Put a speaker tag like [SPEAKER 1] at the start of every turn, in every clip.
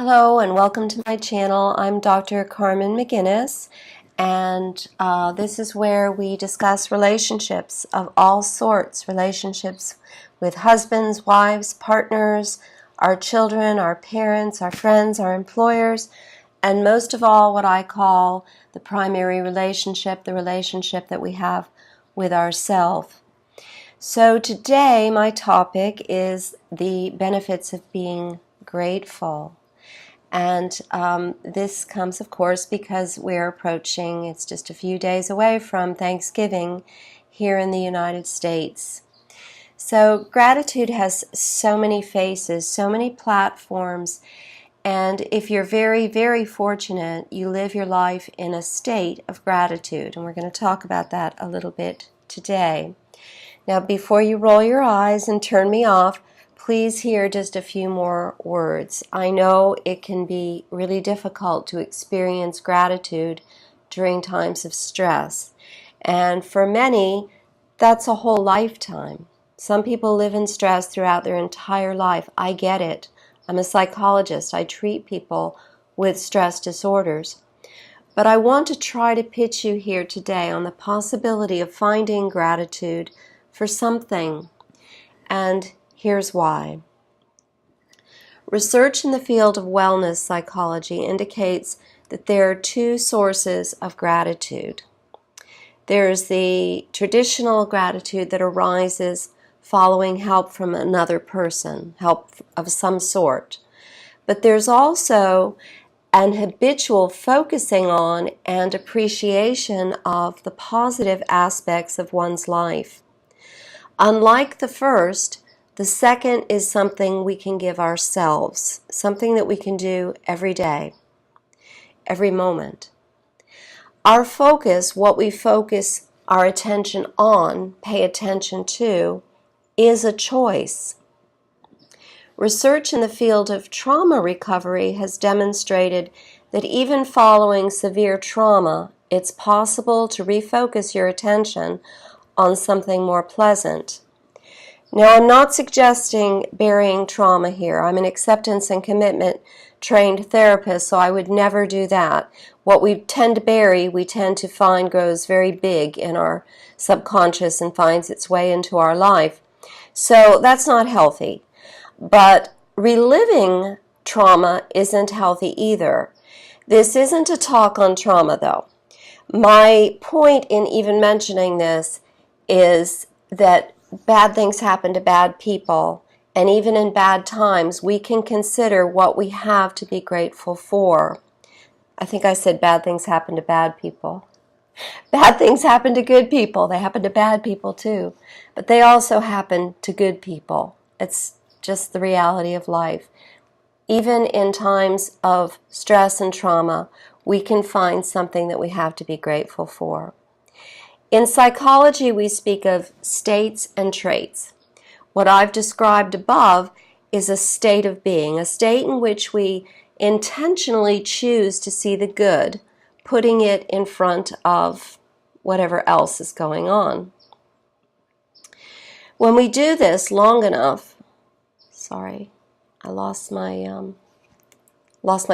[SPEAKER 1] Hello and welcome to my channel. I'm Dr. Carmen McGuinness, and this is where we discuss relationships of all sorts, relationships with husbands, wives, partners, our children, our parents, our friends, our employers, and most of all what I call the primary relationship, the relationship that we have with ourselves. So today my topic is the benefits of being grateful. And this comes, of course, because we're approaching, it's just a few days away from Thanksgiving here in the United States. So gratitude has so many faces, so many platforms, and if you're very, very fortunate, you live your life in a state of gratitude, and we're going to talk about that a little bit today. Now, before you roll your eyes and turn me off, please hear just a few more words. I know it can be really difficult to experience gratitude during times of stress. And for many, that's a whole lifetime. Some people live in stress throughout their entire life. I get it. I'm a psychologist. I treat people with stress disorders. But I want to try to pitch you here today on the possibility of finding gratitude for something. And here's why. Research in the field of wellness psychology indicates that there are two sources of gratitude. There's the traditional gratitude that arises following help from another person, help of some sort. But there's also an habitual focusing on and appreciation of the positive aspects of one's life. Unlike the first, the second is something we can give ourselves, something that we can do every day, every moment. Our focus, what we focus our attention on, pay attention to, is a choice. Research in the field of trauma recovery has demonstrated that even following severe trauma, it's possible to refocus your attention on something more pleasant. Now, I'm not suggesting burying trauma here. I'm an acceptance and commitment trained therapist, so I would never do that. What we tend to bury, we tend to find grows very big in our subconscious and finds its way into our life. So that's not healthy. But reliving trauma isn't healthy either. This isn't a talk on trauma, though. My point in even mentioning this is that bad things happen to bad people, and even in bad times, we can consider what we have to be grateful for. I think I said bad things happen to bad people. Bad things happen to good people. They happen to bad people too, but they also happen to good people. It's just the reality of life. Even in times of stress and trauma, we can find something that we have to be grateful for. In psychology, we speak of states and traits. What I've described above is a state of being, a state in which we intentionally choose to see the good, putting it in front of whatever else is going on. When we do this long enough, I lost my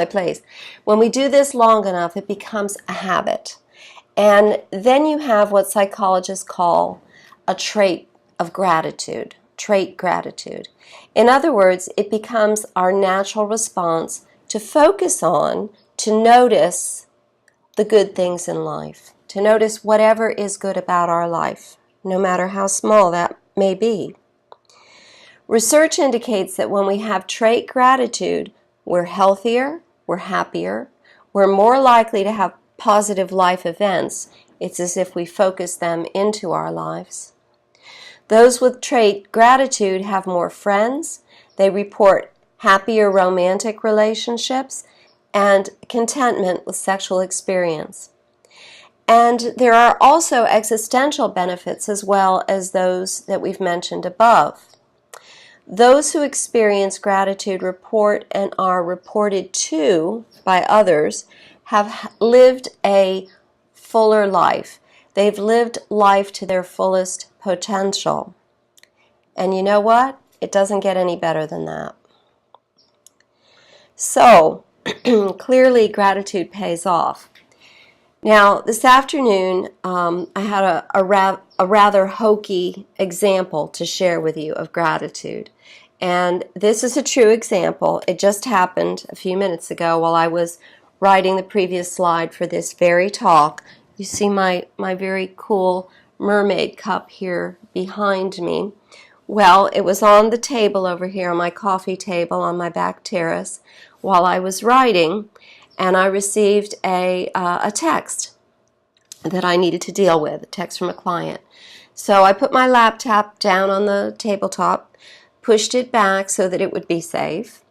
[SPEAKER 1] place. When we do this long enough, it becomes a habit. And then you have what psychologists call a trait of gratitude, trait gratitude. In other words, it becomes our natural response to focus on, to notice the good things in life, to notice whatever is good about our life, no matter how small that may be. Research indicates that when we have trait gratitude, we're healthier, we're happier, we're more likely to have positive life events. It's as if we focus them into our lives. Those with trait gratitude have more friends, they report happier romantic relationships, and contentment with sexual experience. And there are also existential benefits as well as those that we've mentioned above. Those who experience gratitude report and are reported to by others have lived a fuller life. They've lived life to their fullest potential. And you know what? It doesn't get any better than that. So, clearly gratitude pays off. Now, this afternoon, I had a rather hokey example to share with you of gratitude. And this is a true example. It just happened a few minutes ago while I was writing the previous slide for this very talk. You see my very cool mermaid cup here behind me. Well, it was on the table over here, on my coffee table on my back terrace while I was writing, and I received a text that I needed to deal with, a text from a client. So I put my laptop down on the tabletop, pushed it back so that it would be safe,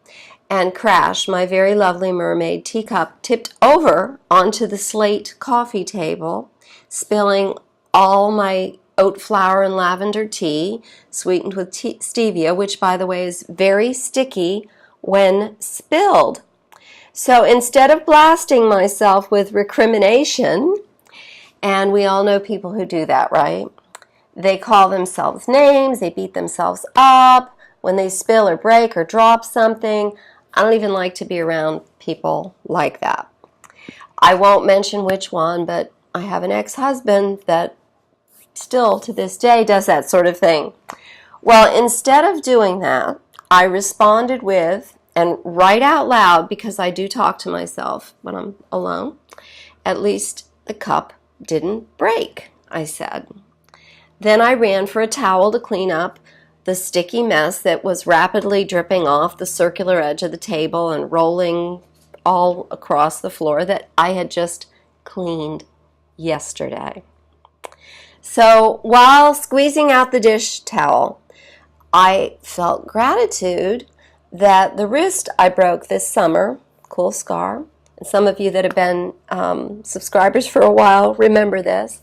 [SPEAKER 1] and crashed. My very lovely mermaid teacup tipped over onto the slate coffee table, spilling all my oat flour and lavender tea, sweetened with stevia, which, by the way, is very sticky when spilled. So instead of blasting myself with recrimination, and we all know people who do that, right? They call themselves names, they beat themselves up when they spill or break or drop something. I don't even like to be around people like that. I won't mention which one, but I have an ex-husband that still to this day does that sort of thing. Well, instead of doing that, I responded with, and right out loud, because I do talk to myself when I'm alone, at least the cup didn't break, I said. Then I ran for a towel to clean up the sticky mess that was rapidly dripping off the circular edge of the table and rolling all across the floor that I had just cleaned yesterday. So while squeezing out the dish towel, I felt gratitude that the wrist I broke this summer, cool scar, and some of you that have been subscribers for a while remember this,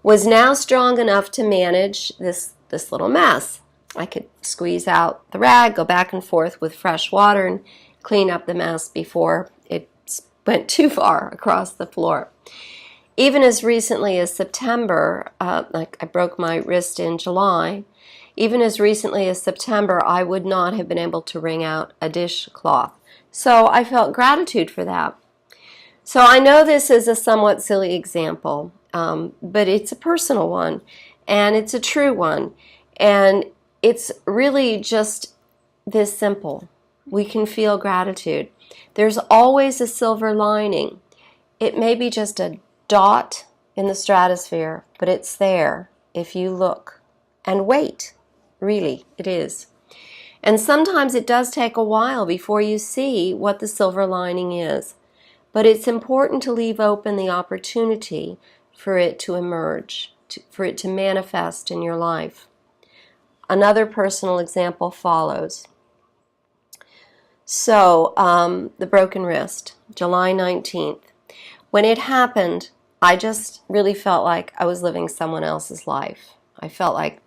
[SPEAKER 1] was now strong enough to manage this little mess. I could squeeze out the rag, go back and forth with fresh water, and clean up the mess before it went too far across the floor. Even as recently as September, like I broke my wrist in July, even as recently as September, I would not have been able to wring out a dishcloth. So I felt gratitude for that. So I know this is a somewhat silly example, but it's a personal one, and it's a true one, and it's really just this simple. We can feel gratitude. There's always a silver lining. It may be just a dot in the stratosphere, but it's there if you look and wait. Really, it is. And sometimes it does take a while before you see what the silver lining is, but it's important to leave open the opportunity for it to emerge, for it to manifest in your life. Another personal example follows. So, the broken wrist, July 19th. When it happened, I just really felt like I was living someone else's life. I felt like,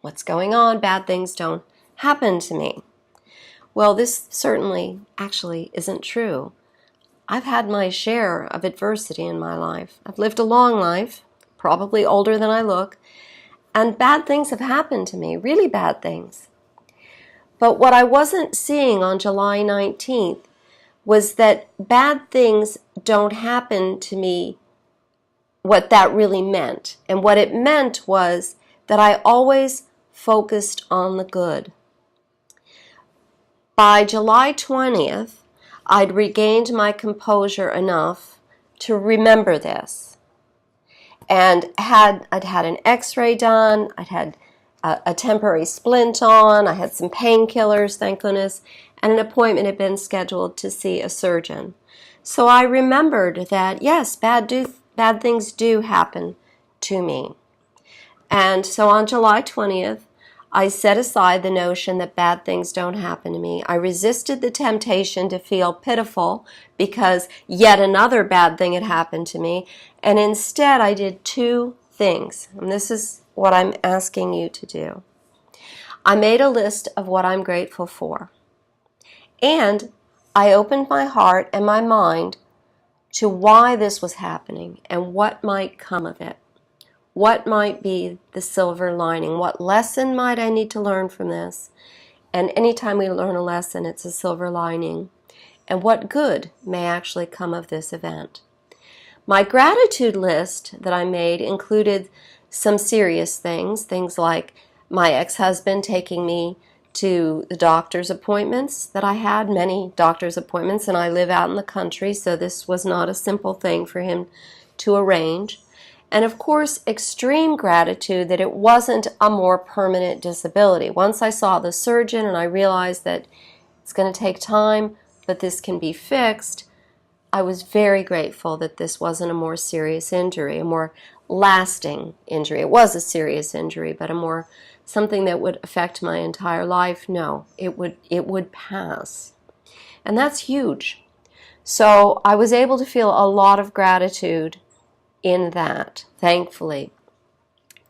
[SPEAKER 1] what's going on? Bad things don't happen to me. Well, this certainly actually isn't true. I've had my share of adversity in my life. I've lived a long life, probably older than I look, and bad things have happened to me, really bad things. But what I wasn't seeing on July 19th was that bad things don't happen to me, what that really meant. And what it meant was that I always focused on the good. By July 20th, I'd regained my composure enough to remember this. And I'd had an x-ray done, I'd had a temporary splint on, I had some painkillers, thank goodness, and an appointment had been scheduled to see a surgeon. So I remembered that, yes, bad things do happen to me. And so on July 20th, I set aside the notion that bad things don't happen to me. I resisted the temptation to feel pitiful because yet another bad thing had happened to me. And instead, I did two things. And this is what I'm asking you to do. I made a list of what I'm grateful for. And I opened my heart and my mind to why this was happening and what might come of it. What might be the silver lining? What lesson might I need to learn from this? And anytime we learn a lesson, it's a silver lining. and what good may actually come of this event. My gratitude list that I made included some serious things, things like my ex-husband taking me to the doctor's appointments that I had, many doctor's appointments, and I live out in the country, so this was not a simple thing for him to arrange. And of course, extreme gratitude that it wasn't a more permanent disability. Once I saw the surgeon and I realized that it's going to take time, but this can be fixed, I was very grateful that this wasn't a more serious injury, a more lasting injury. It was a serious injury, but something that would affect my entire life. No, it would pass. And that's huge. So I was able to feel a lot of gratitude in that, thankfully.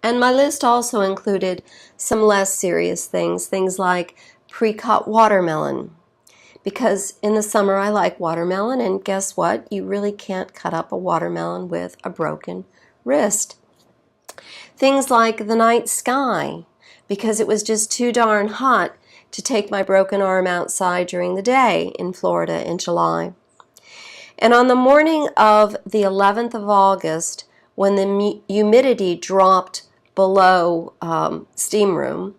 [SPEAKER 1] And my list also included some less serious things, things like pre-cut watermelon. Because in the summer I like watermelon, and guess what? You really can't cut up a watermelon with a broken wrist. Things like the night sky, because it was just too darn hot to take my broken arm outside during the day in Florida in July. And on the morning of the 11th of August, when the humidity dropped below steam room,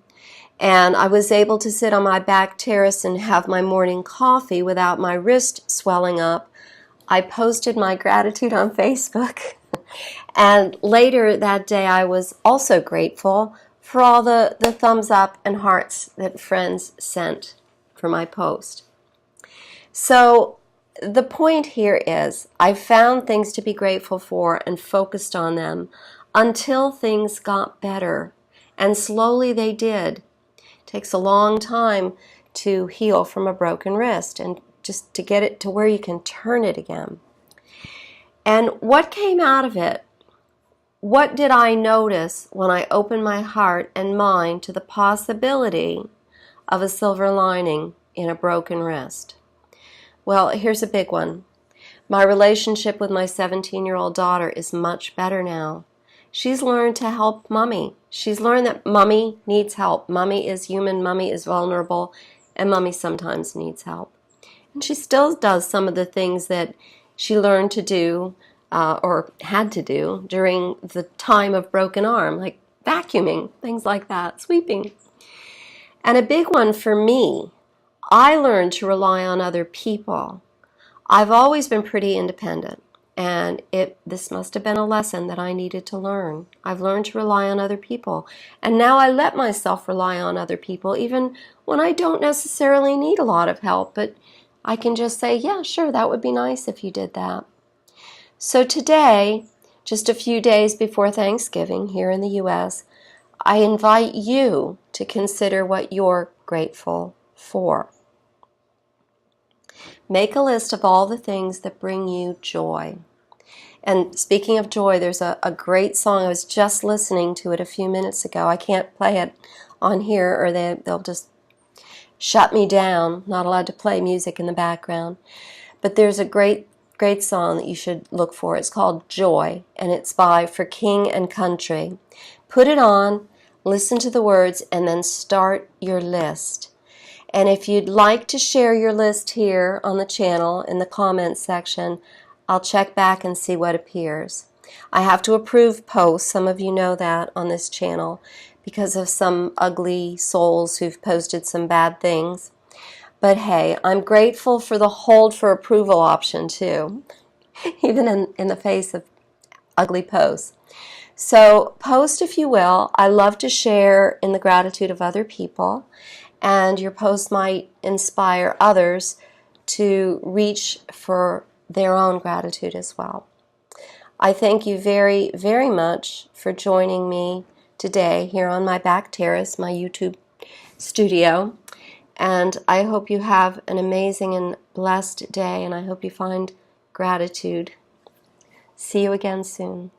[SPEAKER 1] and I was able to sit on my back terrace and have my morning coffee without my wrist swelling up, I posted my gratitude on Facebook. And later that day I was also grateful for all the thumbs up and hearts that friends sent for my post. So the point here is I found things to be grateful for and focused on them until things got better. And slowly they did. Takes a long time to heal from a broken wrist and just to get it to where you can turn it again. And what came out of it? What did I notice when I opened my heart and mind to the possibility of a silver lining in a broken wrist? Well, here's a big one. My relationship with my 17-year-old daughter is much better now. She's learned to help Mommy. She's learned that Mommy needs help. Mommy is human, Mommy is vulnerable, and Mommy sometimes needs help. And she still does some of the things that she learned to do or had to do during the time of broken arm, like vacuuming, things like that, sweeping. And a big one for me, I learned to rely on other people. I've always been pretty independent. And this must have been a lesson that I needed to learn. I've learned to rely on other people. And now I let myself rely on other people, even when I don't necessarily need a lot of help. But I can just say, yeah, sure, that would be nice if you did that. So today, just a few days before Thanksgiving here in the U.S., I invite you to consider what you're grateful for. Make a list of all the things that bring you joy. And speaking of joy, there's a great song. I was just listening to it a few minutes ago. I can't play it on here or they'll just shut me down. Not allowed to play music in the background. But there's a great song that you should look for. It's called Joy, and it's by For King and Country. Put it on, listen to the words, and then start your list. And if you'd like to share your list here on the channel in the comments section, I'll check back and see what appears. I have to approve posts, some of you know that, on this channel because of some ugly souls who've posted some bad things. But hey, I'm grateful for the hold for approval option too, even in the face of ugly posts. So post if you will. I love to share in the gratitude of other people. And your post might inspire others to reach for their own gratitude as well. I thank you very, very much for joining me today here on my back terrace, my YouTube studio. And I hope you have an amazing and blessed day, and I hope you find gratitude. See you again soon.